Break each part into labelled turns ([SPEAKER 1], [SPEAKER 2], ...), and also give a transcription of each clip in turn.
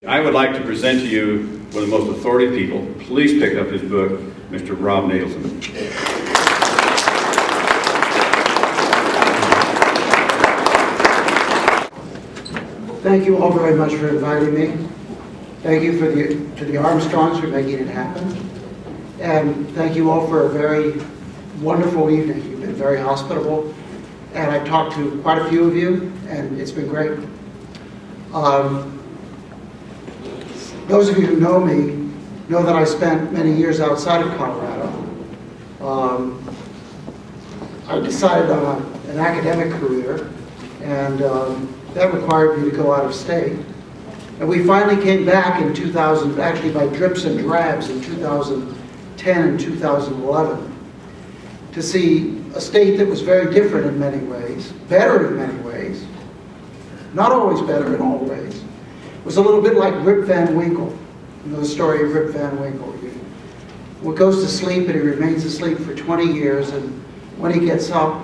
[SPEAKER 1] I would like to present to you one of the most authoritative people. Please pick up his book, Mr. Rob Natelson.
[SPEAKER 2] Thank you all very much for inviting me. Thank you to the Armstrongs for making it happen. And thank you all for a very wonderful evening. You've been very hospitable. And I've talked to quite a few of you, and it's been great. Those of you who know me know that I spent many years outside of Colorado. I decided on an academic career, and that required me to go out of state. And we finally came back in 2000, actually by drips and drabs in 2010 and 2011, to see a state that was very different in many ways, better in many ways, not always better in all ways. It was a little bit like Rip Van Winkle. You know the story of Rip Van Winkle. He goes to sleep and he remains asleep for 20 years, and when he gets up,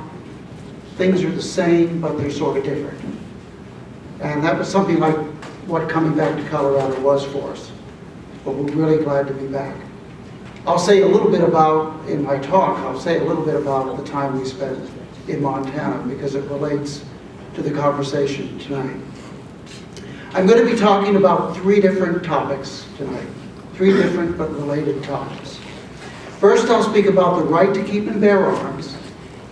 [SPEAKER 2] things are the same, but they're sort of different. And that was something like what coming back to Colorado was for us. But we're really glad to be back. I'll say a little bit about, in my talk, I'll say a little bit about the time we spent in Montana, because it relates to the conversation tonight. I'm going to be talking about three different topics tonight. Three different but related topics. First, I'll speak about the right to keep and bear arms,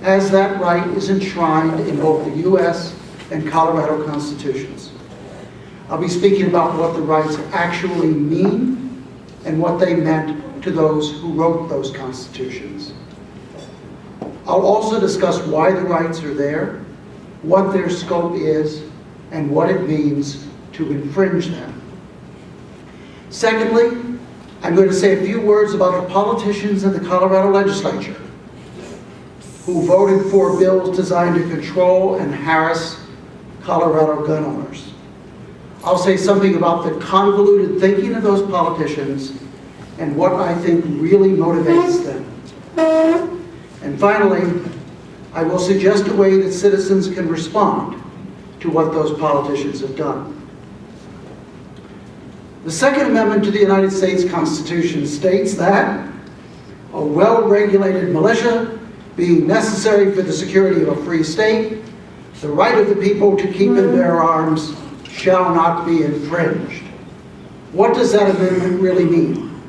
[SPEAKER 2] as that right is enshrined in both the U.S. and Colorado constitutions. I'll be speaking about what the rights actually mean and what they meant to those who wrote those constitutions. I'll also discuss why the rights are there, what their scope is, and what it means to infringe them. Secondly, I'm going to say a few words about the politicians in the Colorado legislature who voted for bills designed to control and harass Colorado gun owners. I'll say something about the convoluted thinking of those politicians and what I think really motivates them. And finally, I will suggest a way that citizens can respond to what those politicians have done. The Second Amendment to the United States Constitution states that a well-regulated militia being necessary for the security of a free state, the right of the people to keep and bear arms shall not be infringed. What does that amendment really mean?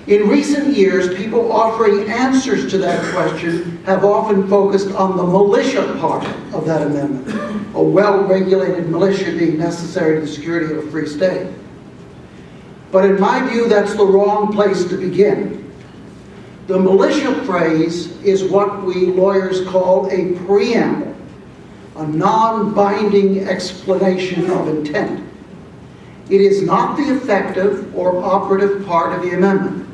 [SPEAKER 2] In recent years, people offering answers to that question have often focused on the militia part of that amendment, a well-regulated militia being necessary to the security of a free state. But in my view, that's the wrong place to begin. The militia phrase is what we lawyers call a preamble, a non-binding explanation of intent. It is not the effective or operative part of the amendment.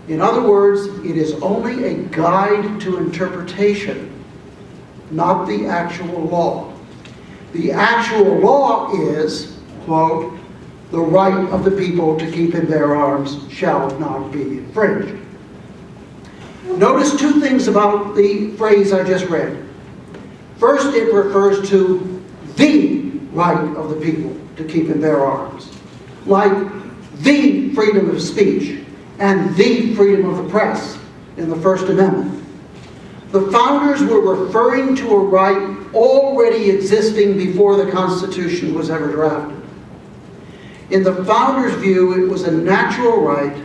[SPEAKER 2] In other words, it is only a guide to interpretation, not the actual law. The actual law is, quote, the right of the people to keep and bear arms shall not be infringed. Notice two things about the phrase I just read. First, it refers to the right of the people to keep and bear arms, like the freedom of speech and the freedom of the press in the First Amendment. The founders were referring to a right already existing before the Constitution was ever drafted. In the founders' view, it was a natural right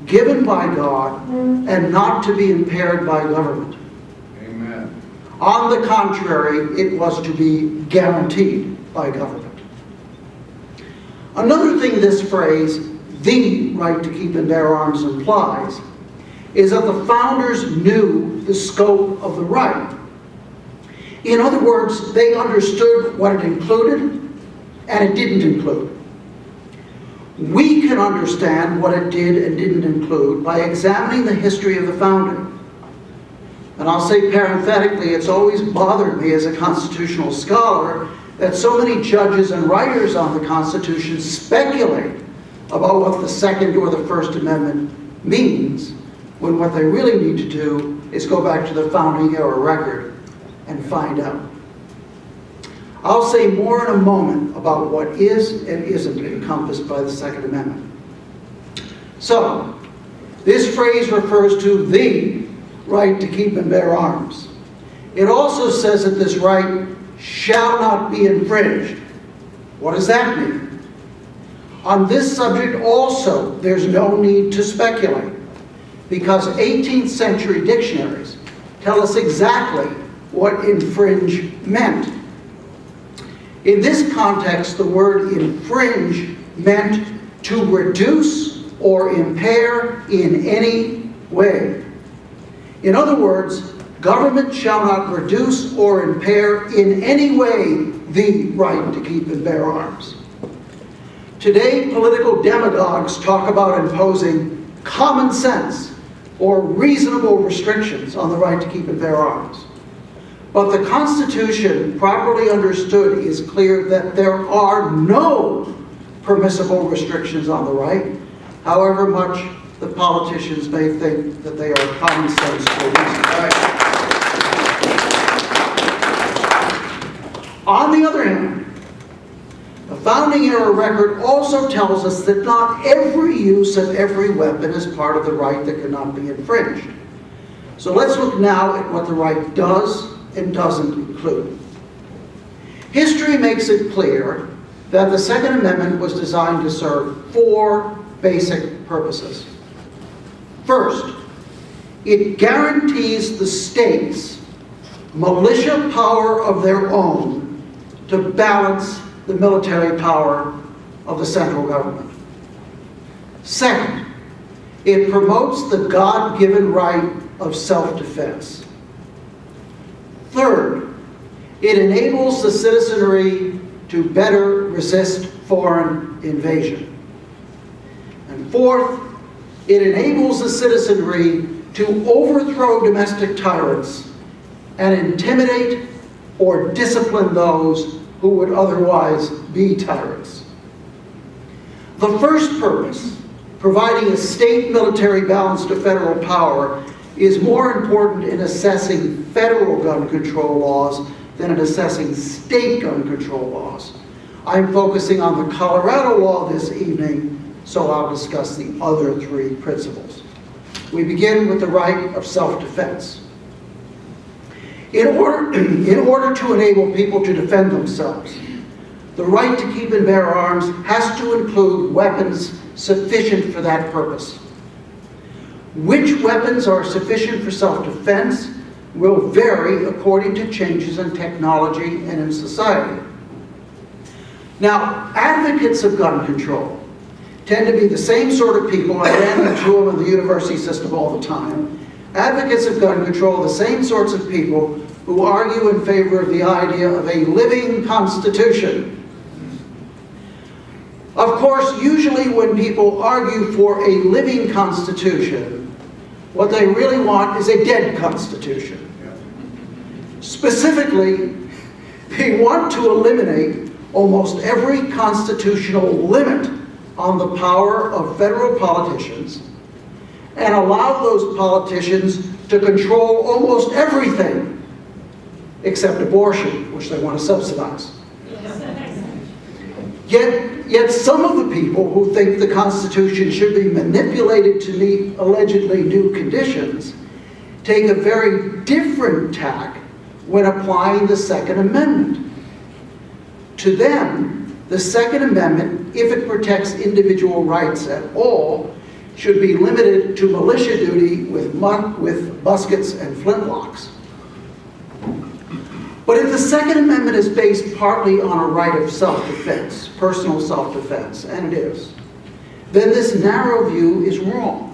[SPEAKER 2] given by God and not to be impaired by government.
[SPEAKER 1] Amen.
[SPEAKER 2] On the contrary, it was to be guaranteed by government. Another thing this phrase, the right to keep and bear arms, implies is that the founders knew the scope of the right. In other words, they understood what it included and it didn't include. We can understand what it did and didn't include by examining the history of the founding. And I'll say parenthetically, it's always bothered me as a constitutional scholar that so many judges and writers on the Constitution speculate about what the Second or the First Amendment means, when what they really need to do is go back to the founding era record and find out. I'll say more in a moment about what is and isn't encompassed by the Second Amendment. So, this phrase refers to the right to keep and bear arms. It also says that this right shall not be infringed. What does that mean? On this subject also, there's no need to speculate, because 18th century dictionaries tell us exactly what infringe meant. In this context, the word infringe meant to reduce or impair in any way. In other words, government shall not reduce or impair in any way the right to keep and bear arms. Today, political demagogues talk about imposing common sense or reasonable restrictions on the right to keep and bear arms. But the Constitution, properly understood, is clear that there are no permissible restrictions on the right, however much the politicians may think that they are common sense or reasonable. On the other hand, the founding era record also tells us that not every use of every weapon is part of the right that cannot be infringed. So let's look now at what the right does and doesn't include. History makes it clear that the Second Amendment was designed to serve four basic purposes. First, it guarantees the states militia power of their own to balance the military power of the central government. Second, it promotes the God-given right of self-defense. Third, it enables the citizenry to better resist foreign invasion. And fourth, it enables the citizenry to overthrow domestic tyrants and intimidate or discipline those who would otherwise be tyrants. The first purpose, providing a state military balance to federal power, is more important in assessing federal gun control laws than in assessing state gun control laws. I'm focusing on the Colorado law this evening, so I'll discuss the other three principles. We begin with the right of self-defense. In order to enable people to defend themselves, the right to keep and bear arms has to include weapons sufficient for that purpose. Which weapons are sufficient for self-defense will vary according to changes in technology and in society. Now, advocates of gun control tend to be the same sort of people. I ran into them in the university system all the time. Advocates of gun control are the same sorts of people who argue in favor of the idea of a living constitution. Of course, usually when people argue for a living constitution, what they really want is a dead constitution. Specifically, they want to eliminate almost every constitutional limit on the power of federal politicians and allow those politicians to control almost everything except abortion, which they want to subsidize. Yet some of the people who think the Constitution should be manipulated to meet allegedly new conditions take a very different tack when applying the Second Amendment. To them, the Second Amendment, if it protects individual rights at all, should be limited to militia duty with muskets and flintlocks. But if the Second Amendment is based partly on a right of self-defense, personal self-defense, and it is, then this narrow view is wrong.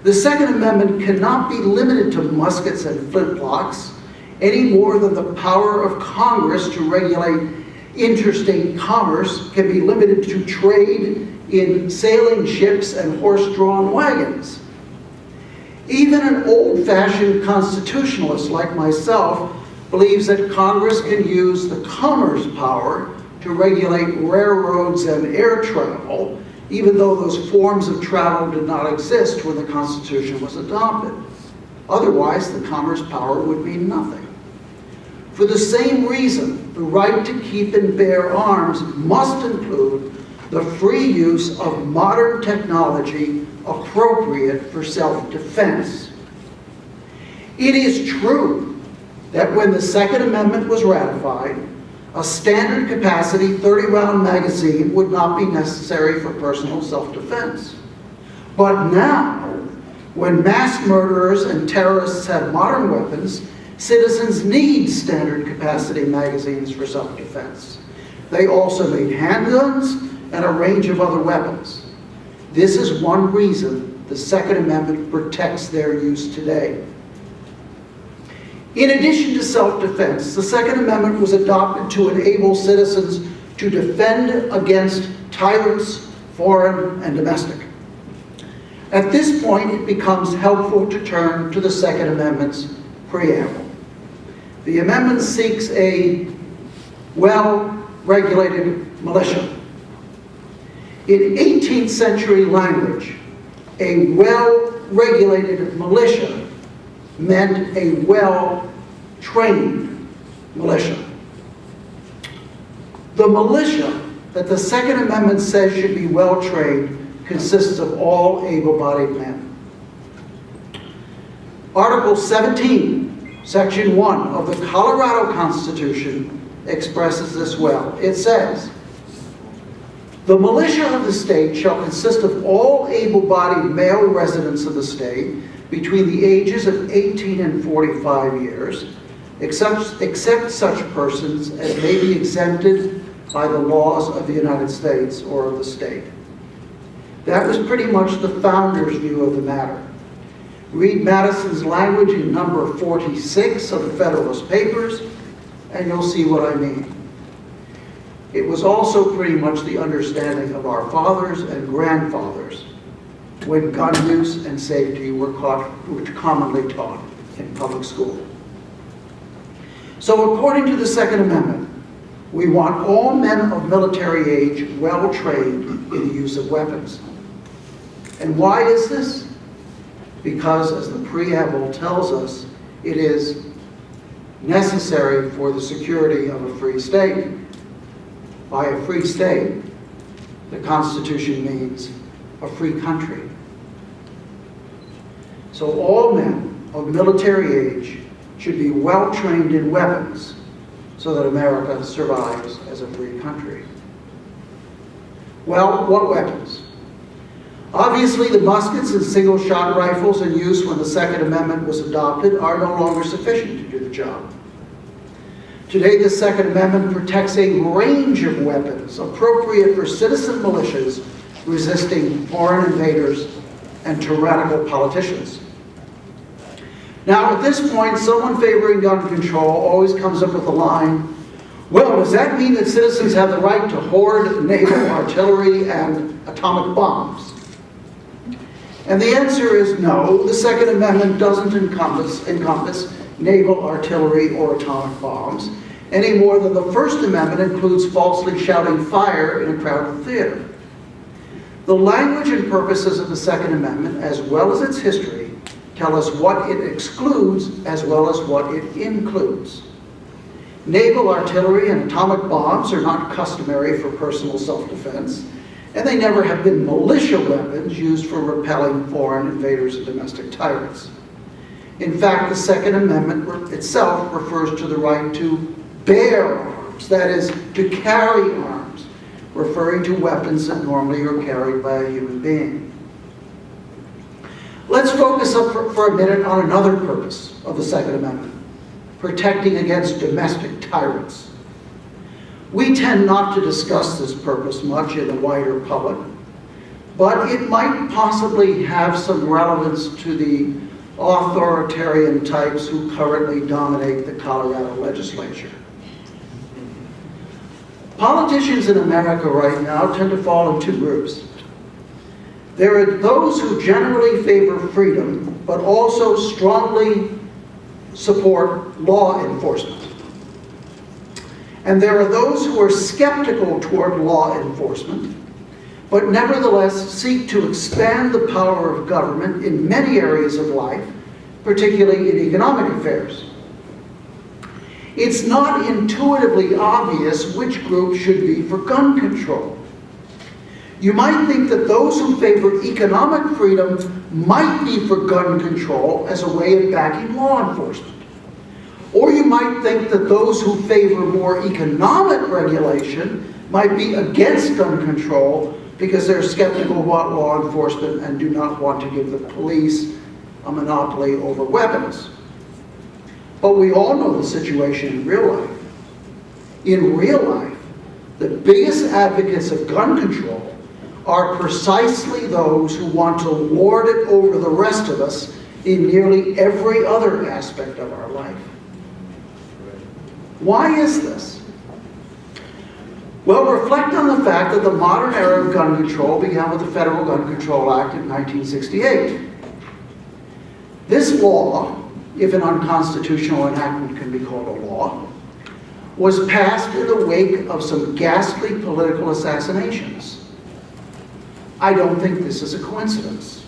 [SPEAKER 2] The Second Amendment cannot be limited to muskets and flintlocks any more than the power of Congress to regulate interstate commerce can be limited to trade in sailing ships and horse-drawn wagons. Even an old-fashioned constitutionalist like myself believes that Congress can use the commerce power to regulate railroads and air travel, even though those forms of travel did not exist when the Constitution was adopted. Otherwise, the commerce power would mean nothing. For the same reason, the right to keep and bear arms must include the free use of modern technology appropriate for self-defense. It is true that when the Second Amendment was ratified, a standard capacity 30-round magazine would not be necessary for personal self-defense. But now, when mass murderers and terrorists have modern weapons, citizens need standard capacity magazines for self-defense. They also need handguns and a range of other weapons. This is one reason the Second Amendment protects their use today. In addition to self-defense, the Second Amendment was adopted to enable citizens to defend against tyrants, foreign and domestic. At this point, it becomes helpful to turn to the Second Amendment's preamble. The amendment seeks a well-regulated militia. In 18th century language, a well-regulated militia meant a well-trained militia. The militia that the Second Amendment says should be well-trained consists of all able-bodied men. Article 17, Section 1 of the Colorado Constitution expresses this well. It says, "The militia of the state shall consist of all able-bodied male residents of the state between the ages of 18 and 45 years, except such persons as may be exempted by the laws of the United States or of the state." That was pretty much the founders' view of the matter. Read Madison's language in number 46 of the Federalist Papers, and you'll see what I mean. It was also pretty much the understanding of our fathers and grandfathers when gun use and safety were commonly taught in public school. So according to the Second Amendment, we want all men of military age well trained in the use of weapons. And why is this? Because, as the preamble tells us, it is necessary for the security of a free state. By a free state, the Constitution means a free country. So all men of military age should be well trained in weapons so that America survives as a free country. Well, what weapons? Obviously, the muskets and single-shot rifles in use when the Second Amendment was adopted are no longer sufficient to do the job. Today, the Second Amendment protects a range of weapons appropriate for citizen militias resisting foreign invaders and tyrannical politicians. Now, at this point, someone favoring gun control always comes up with the line, well, does that mean that citizens have the right to hoard naval artillery and atomic bombs? And the answer is no. The Second Amendment doesn't encompass naval artillery or atomic bombs, any more than the First Amendment includes falsely shouting fire in a crowded theater. The language and purposes of the Second Amendment, as well as its history, tell us what it excludes as well as what it includes. Naval artillery and atomic bombs are not customary for personal self-defense, and they never have been militia weapons used for repelling foreign invaders and domestic tyrants. In fact, the Second Amendment itself refers to the right to bear arms, that is, to carry arms, referring to weapons that normally are carried by a human being. Let's focus up for a minute on another purpose of the Second Amendment, protecting against domestic tyrants. We tend not to discuss this purpose much in the wider public, but it might possibly have some relevance to the authoritarian types who currently dominate the Colorado legislature. Politicians in America right now tend to fall in two groups. There are those who generally favor freedom, but also strongly support law enforcement. And there are those who are skeptical toward law enforcement, but nevertheless seek to expand the power of government in many areas of life, particularly in economic affairs. it's not intuitively obvious which group should be for gun control. You might think that those who favor economic freedom might be for gun control as a way of backing law enforcement. Or you might think that those who favor more economic regulation might be against gun control because they're skeptical about law enforcement and do not want to give the police a monopoly over weapons. But we all know the situation in real life. In real life, the biggest advocates of gun control are precisely those who want to lord it over the rest of us in nearly every other aspect of our life. Why is this? Well, reflect on the fact that the modern era of gun control began with the Federal Gun Control Act in 1968. This law, if an unconstitutional enactment can be called a law, was passed in the wake of some ghastly political assassinations. I don't think this is a coincidence.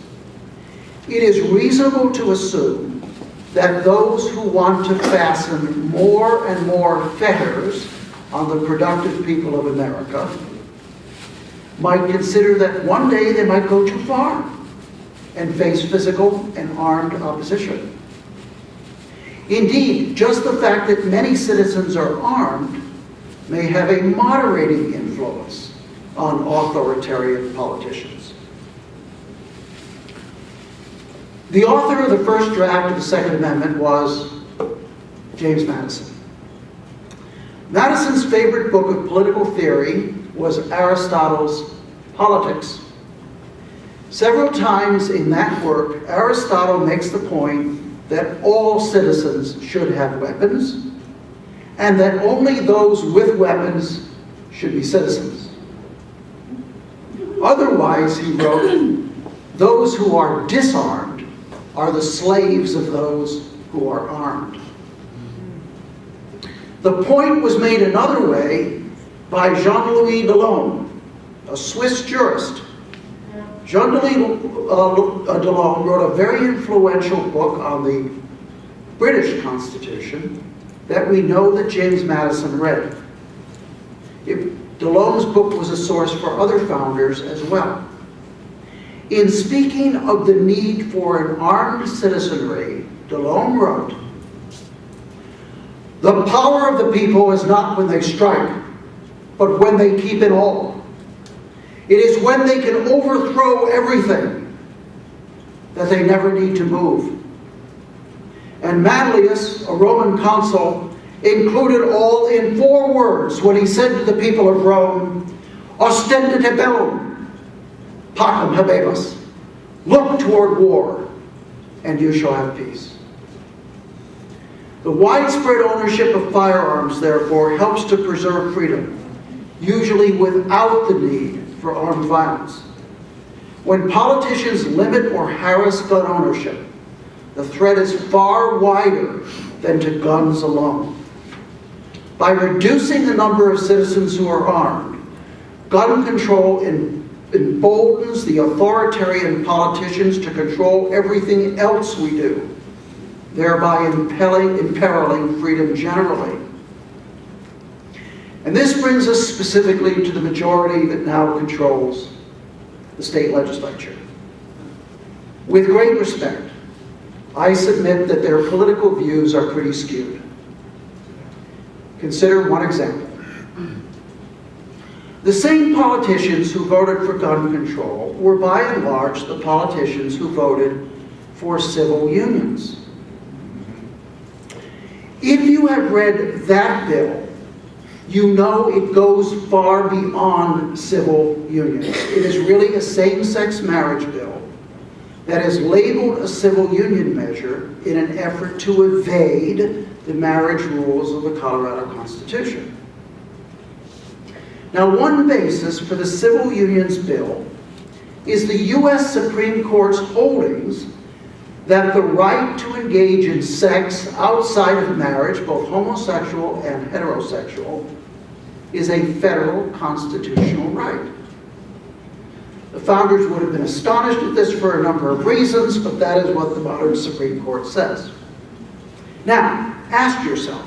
[SPEAKER 2] It is reasonable to assume that those who want to fasten more and more fetters on the productive people of America might consider that one day they might go too far and face physical and armed opposition. Indeed, just the fact that many citizens are armed may have a moderating influence on authoritarian politicians. The author of the first draft of the Second Amendment was James Madison. Madison's favorite book of political theory was Aristotle's Politics. Several times in that work, Aristotle makes the point that all citizens should have weapons, and that only those with weapons should be citizens. Otherwise, he wrote, those who are disarmed are the slaves of those who are armed. The point was made another way by Jean-Louis Delhomme, a Swiss jurist. Jean-Louis Delhomme wrote a very influential book on the British Constitution that we know that James Madison read. Delhomme's book was a source for other founders as well. In speaking of the need for an armed citizenry, Delhomme wrote, "The power of the people is not when they strike, but when they keep in awe. It is when they can overthrow everything that they never need to move." And Manlius, a Roman consul, included all in 4 words when he said to the people of Rome, "Ostendite bellum, pacem habemus." Look toward war, and you shall have peace. The widespread ownership of firearms, therefore, helps to preserve freedom, usually without the need for armed violence. When politicians limit or harass gun ownership, the threat is far wider than to guns alone. By reducing the number of citizens who are armed, gun control emboldens the authoritarian politicians to control everything else we do, thereby imperiling freedom generally. And this brings us specifically to the majority that now controls the state legislature. With great respect, I submit that their political views are pretty skewed. Consider one example. The same politicians who voted for gun control were by and large the politicians who voted for civil unions. If you have read that bill, you know it goes far beyond civil unions. It is really a same-sex marriage bill that is labeled a civil union measure in an effort to evade the marriage rules of the Colorado Constitution. Now, one basis for the civil unions bill is the U.S. Supreme Court's holdings that the right to engage in sex outside of marriage, both homosexual and heterosexual, is a federal constitutional right. The founders would have been astonished at this for a number of reasons, but that is what the modern Supreme Court says. Now, ask yourself,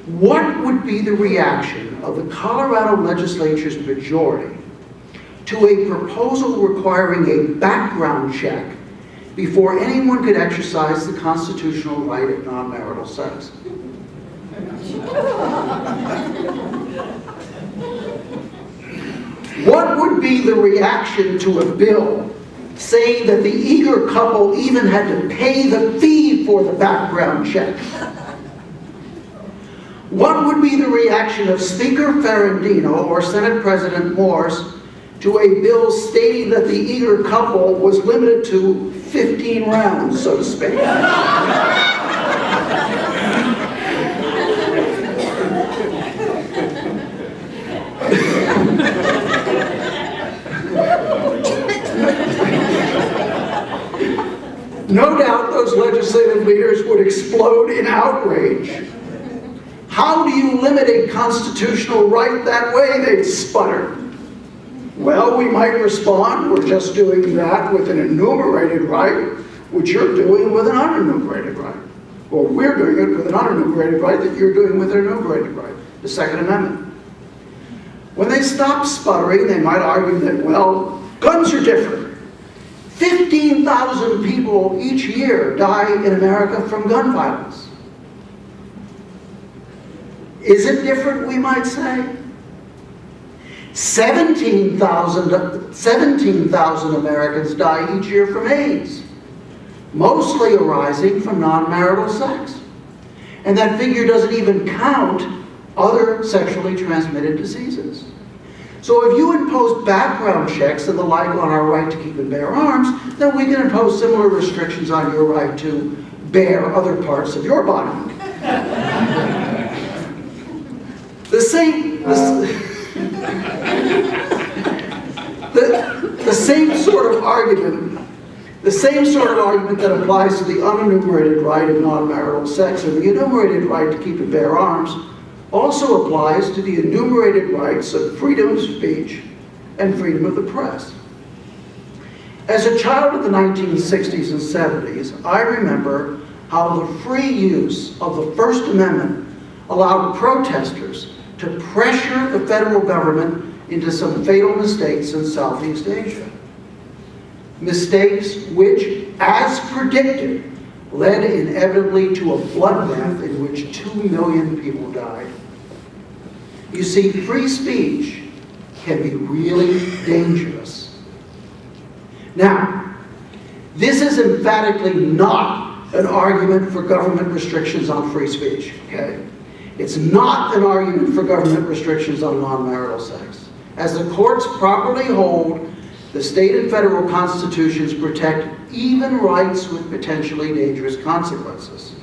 [SPEAKER 2] What would be the reaction of the Colorado legislature's majority to a proposal requiring a background check before anyone could exercise the constitutional right of non-marital sex? What would be the reaction to a bill saying that the eager couple even had to pay the fee for the background check? What would be the reaction of Speaker Ferrandino or Senate President Morse to a bill stating that the eager couple was limited to 15 rounds, so to speak? No doubt those legislative leaders would explode in outrage. How do you limit a constitutional right that way, they'd sputter. Well, we might respond, we're just doing that with an enumerated right, which you're doing with an unenumerated right. Or we're doing it with an unenumerated right that you're doing with an enumerated right, the Second Amendment. When they stop sputtering, they might argue that, well, guns are different. 15,000 people each year die in America from gun violence. Is it different, we might say? 17,000 Americans die each year from AIDS, mostly arising from non-marital sex. And that figure doesn't even count other sexually transmitted diseases. So if you impose background checks and the like on our right to keep and bear arms, then we can impose similar restrictions on your right to bear other parts of your body. The same sort of argument that applies to the unenumerated right of non-marital sex or the enumerated right to keep and bear arms also applies to the enumerated rights of freedom of speech and freedom of the press. As a child of the 1960s and 70s, I remember how the free use of the First Amendment allowed protesters to pressure the federal government into some fatal mistakes in Southeast Asia. Mistakes which, as predicted, led inevitably to a bloodbath in which 2 million people died. You see, free speech can be really dangerous. Now, this is emphatically not an argument for government restrictions on free speech, okay? It's not an argument for government restrictions on non-marital sex. As the courts properly hold, the state and federal constitutions protect even rights with potentially dangerous consequences.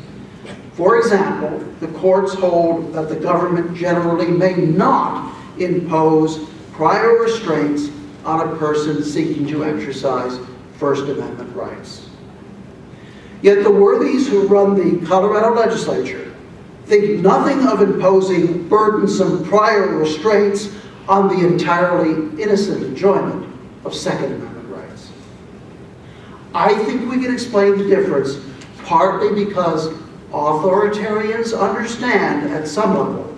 [SPEAKER 2] For example, the courts hold that the government generally may not impose prior restraints on a person seeking to exercise First Amendment rights. Yet the worthies who run the Colorado legislature think nothing of imposing burdensome prior restraints on the entirely innocent enjoyment of Second Amendment rights. I think we can explain the difference partly because authoritarians understand at some level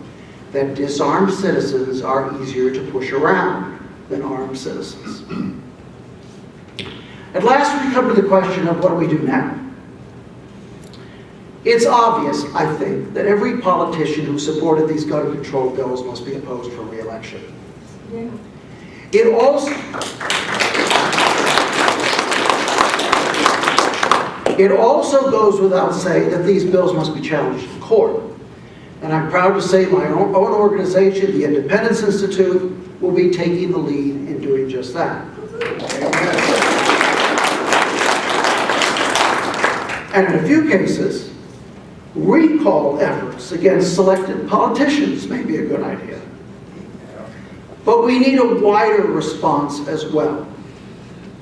[SPEAKER 2] that disarmed citizens are easier to push around than armed citizens. At last we come to the question of what do we do now? It's obvious, I think, that every politician who supported these gun control bills must be opposed for re-election. Yeah. It also goes without saying that these bills must be challenged in court. And I'm proud to say my own organization, the Independence Institute, will be taking the lead in doing just that. And in a few cases, recall efforts against selected politicians may be a good idea. But we need a wider response as well.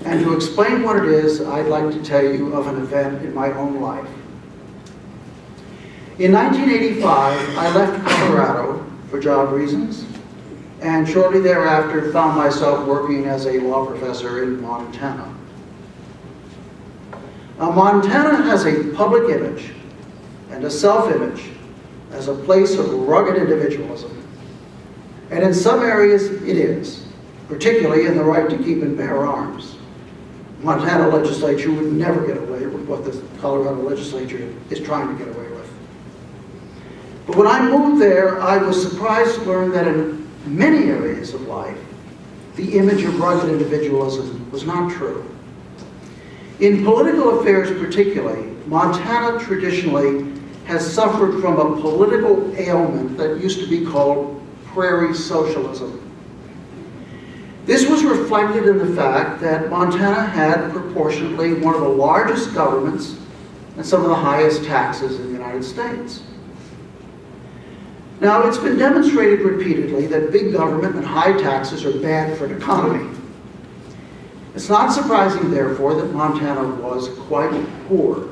[SPEAKER 2] And to explain what it is, I'd like to tell you of an event in my own life. In 1985, I left Colorado for job reasons, and shortly thereafter found myself working as a law professor in Montana. Now, Montana has a public image and a self-image as a place of rugged individualism. And in some areas it is, particularly in the right to keep and bear arms. Montana legislature would never get away with what the Colorado legislature is trying to get away with. But when I moved there, I was surprised to learn that in many areas of life, the image of rugged individualism was not true. In political affairs particularly, Montana traditionally has suffered from a political ailment that used to be called prairie socialism. This was reflected in the fact that Montana had proportionately one of the largest governments and some of the highest taxes in the United States. Now, it's been demonstrated repeatedly that big government and high taxes are bad for an economy. It's not surprising, therefore, that Montana was quite poor.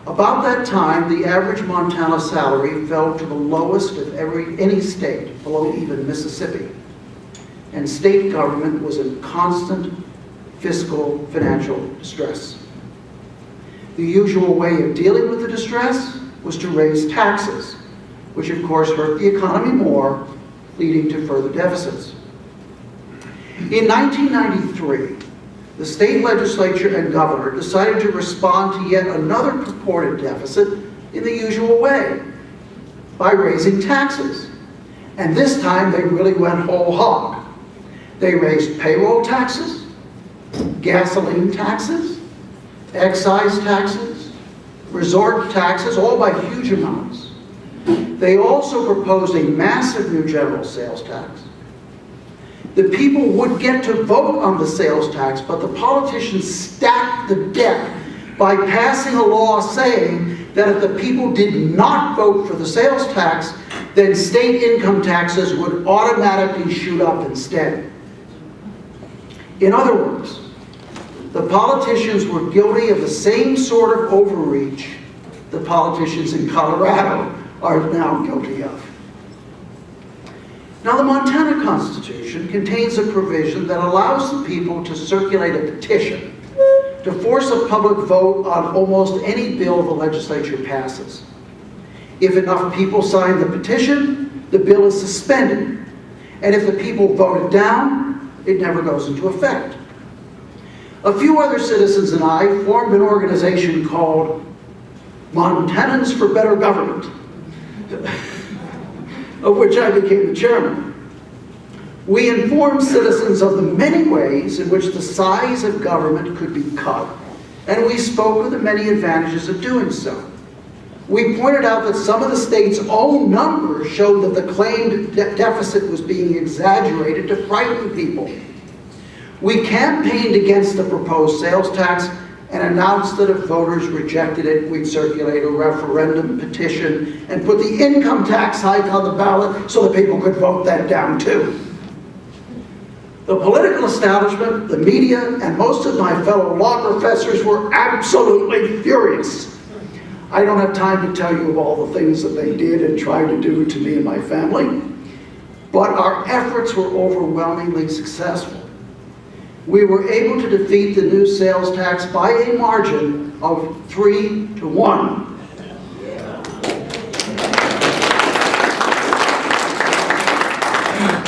[SPEAKER 2] About that time, the average Montana salary fell to the lowest of any state, below even Mississippi. And state government was in constant fiscal financial distress. The usual way of dealing with the distress was to raise taxes, which of course hurt the economy more, leading to further deficits. In 1993, the state legislature and governor decided to respond to yet another purported deficit in the usual way, by raising taxes. And this time they really went whole hog. They raised payroll taxes, gasoline taxes, excise taxes, resort taxes, all by huge amounts. They also proposed a massive new general sales tax. The people would get to vote on the sales tax, but the politicians stacked the deck by passing a law saying that if the people did not vote for the sales tax, then state income taxes would automatically shoot up instead. In other words, the politicians were guilty of the same sort of overreach the politicians in Colorado are now guilty of. Now, the Montana Constitution contains a provision that allows the people to circulate a petition to force a public vote on almost any bill the legislature passes. If enough people sign the petition, the bill is suspended. And if the people vote it down, it never goes into effect. A few other citizens and I formed an organization called Montanans for Better Government, of which I became the chairman. We informed citizens of the many ways in which the size of government could be cut, and we spoke of the many advantages of doing so. We pointed out that some of the state's own numbers showed that the claimed deficit was being exaggerated to frighten people. We campaigned against the proposed sales tax and announced that if voters rejected it, we'd circulate a referendum petition and put the income tax hike on the ballot so that people could vote that down too. The political establishment, the media, and most of my fellow law professors were absolutely furious. I don't have time to tell you of all the things that they did and tried to do to me and my family, but our efforts were overwhelmingly successful. We were able to defeat the new sales tax by a margin of 3-1.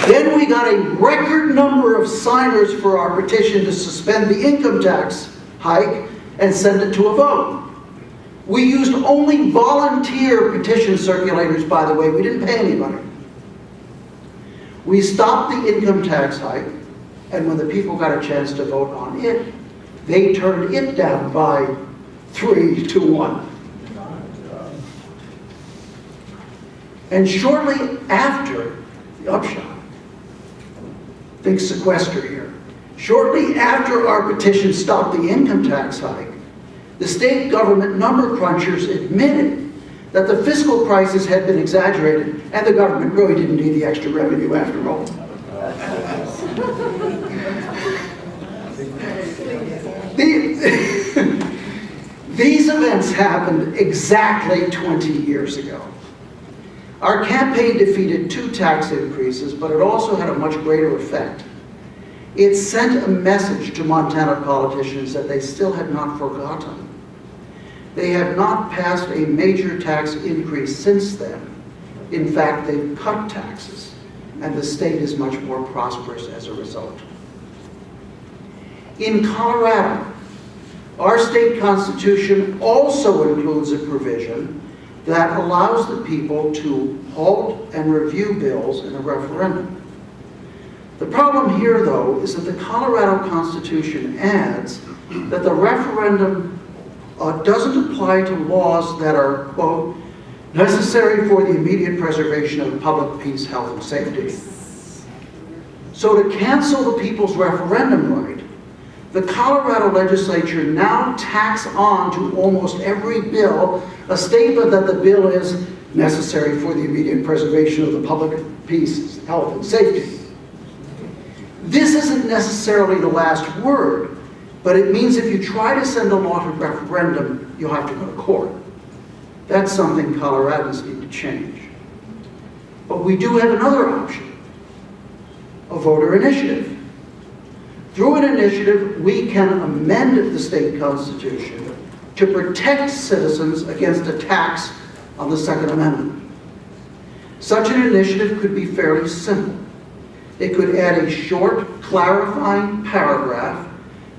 [SPEAKER 2] Then we got a record number of signers for our petition to suspend the income tax hike and send it to a vote. We used only volunteer petition circulators, by the way. We didn't pay anybody. We stopped the income tax hike, and when the people got a chance to vote on it, they turned it down by 3-1. And shortly after the upshot, think sequester here. Shortly after our petition stopped the income tax hike, the state government number crunchers admitted that the fiscal crisis had been exaggerated and the government really didn't need the extra revenue after all. These events happened exactly 20 years ago. Our campaign defeated 2 tax increases, but it also had a much greater effect. It sent a message to Montana politicians that they still had not forgotten. They have not passed a major tax increase since then. In fact, they've cut taxes, and the state is much more prosperous as a result. In Colorado, our state constitution also includes a provision that allows the people to halt and review bills in a referendum. The problem here, though, is that the Colorado Constitution adds that the referendum doesn't apply to laws that are, quote, necessary for the immediate preservation of public peace, health, and safety. So to cancel the people's referendum right, the Colorado legislature now tacks on to almost every bill a statement that the bill is necessary for the immediate preservation of the public peace, health, and safety. This isn't necessarily the last word, but it means if you try to send a law to referendum, you'll have to go to court. That's something Coloradans need to change. But we do have another option, a voter initiative. Through an initiative, we can amend the state constitution to protect citizens against attacks on the Second Amendment. Such an initiative could be fairly simple. It could add a short, clarifying paragraph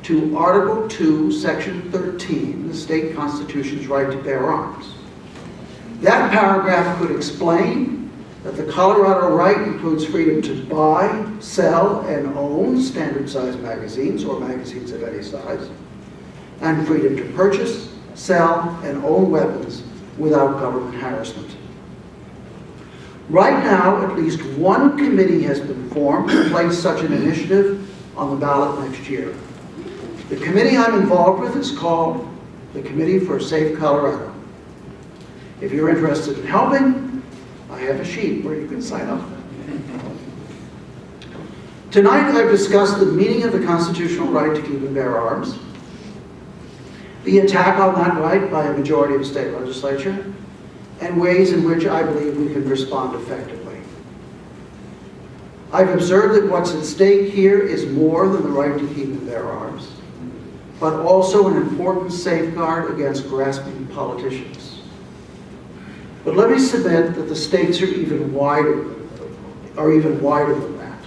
[SPEAKER 2] to Article 2, Section 13, the state constitution's right to bear arms. That paragraph could explain that the Colorado right includes freedom to buy, sell, and own standard-sized magazines or magazines of any size, and freedom to purchase, sell, and own weapons without government harassment. Right now, at least one committee has been formed to place such an initiative on the ballot next year. The committee I'm involved with is called the Committee for a Safe Colorado. If you're interested in helping, I have a sheet where you can sign up. Tonight I've discussed the meaning of the constitutional right to keep and bear arms, the attack on that right by a majority of the state legislature, and ways in which I believe we can respond effectively. I've observed that what's at stake here is more than the right to keep and bear arms, but also an important safeguard against grasping politicians. But let me submit that the stakes are even wider than that.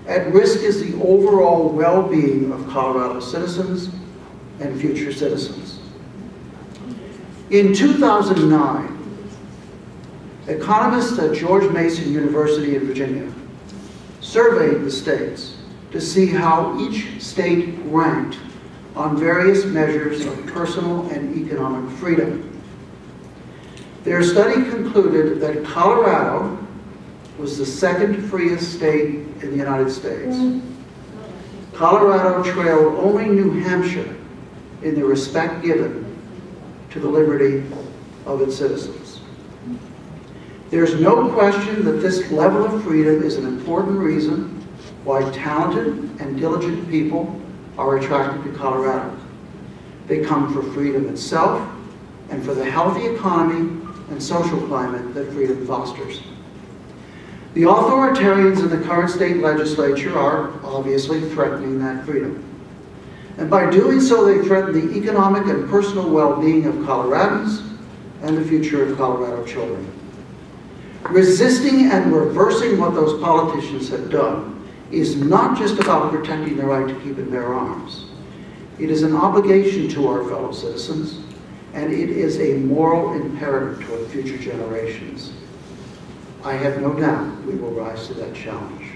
[SPEAKER 2] At risk is the overall well-being of Colorado citizens and future citizens. In 2009, economists at George Mason University in Virginia surveyed the states to see how each state ranked on various measures of personal and economic freedom. Their study concluded that Colorado was the second freest state in the United States. Colorado trailed only New Hampshire in the respect given to the liberty of its citizens. There's no question that this level of freedom is an important reason why talented and diligent people are attracted to Colorado. They come for freedom itself and for the healthy economy and social climate that freedom fosters. The authoritarians in the current state legislature are obviously threatening that freedom. And by doing so, they threaten the economic and personal well-being of Coloradans and the future of Colorado children. Resisting and reversing what those politicians have done is not just about protecting the right to keep and bear arms. It is an obligation to our fellow citizens, and it is a moral imperative toward future generations. I have no doubt we will rise to that challenge.